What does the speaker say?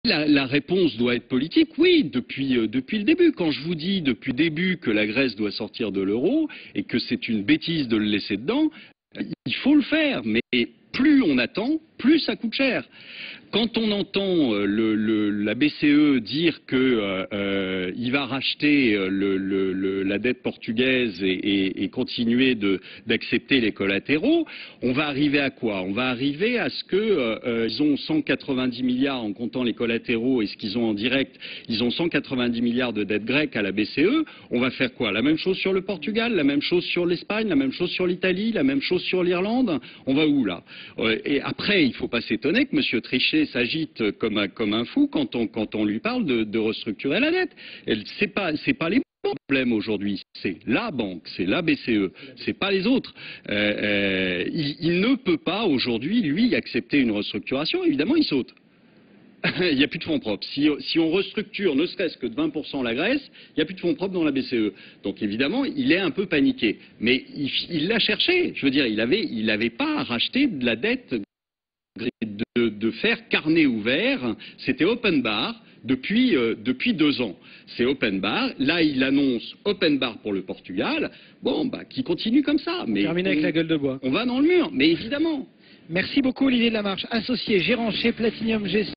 La réponse doit être politique, oui, depuis le début. Quand je vous dis depuis le début que la Grèce doit sortir de l'euro et que c'est une bêtise de le laisser dedans, il faut le faire. Mais plus on attend, plus ça coûte cher. Quand on entend la BCE dire qu'il va racheter la dette portugaise et continuer d'accepter les collatéraux, on va arriver à quoi? On va arriver à ce qu'ils ont 190 milliards en comptant les collatéraux et ce qu'ils ont en direct, ils ont 190 milliards de dettes grecques à la BCE. On va faire quoi? La même chose sur le Portugal, la même chose sur l'Espagne, la même chose sur l'Italie, la même chose sur l'Irlande. On va où là? Et après, il ne faut pas s'étonner que M. Trichet s'agite comme un fou quand on lui parle de restructurer la dette. C'est pas les problèmes aujourd'hui, c'est la banque, c'est la BCE, c'est pas les autres. Il ne peut pas aujourd'hui, lui, accepter une restructuration. Évidemment, il saute. Il n'y a plus de fonds propres. Si on restructure ne serait-ce que de 20% la Grèce, il n'y a plus de fonds propres dans la BCE. Donc évidemment, il est un peu paniqué. Mais il l'a cherché. Je veux dire, il avait pas à racheter de la dette de faire carnet ouvert. C'était open bar depuis 2 ans. C'est open bar. Là, il annonce open bar pour le Portugal. Bon, bah, qui continue comme ça. Mais terminé avec la gueule de bois. On va dans le mur, mais évidemment. Merci beaucoup Olivier Lamarche, associé, gérant chez Platinum Gestion.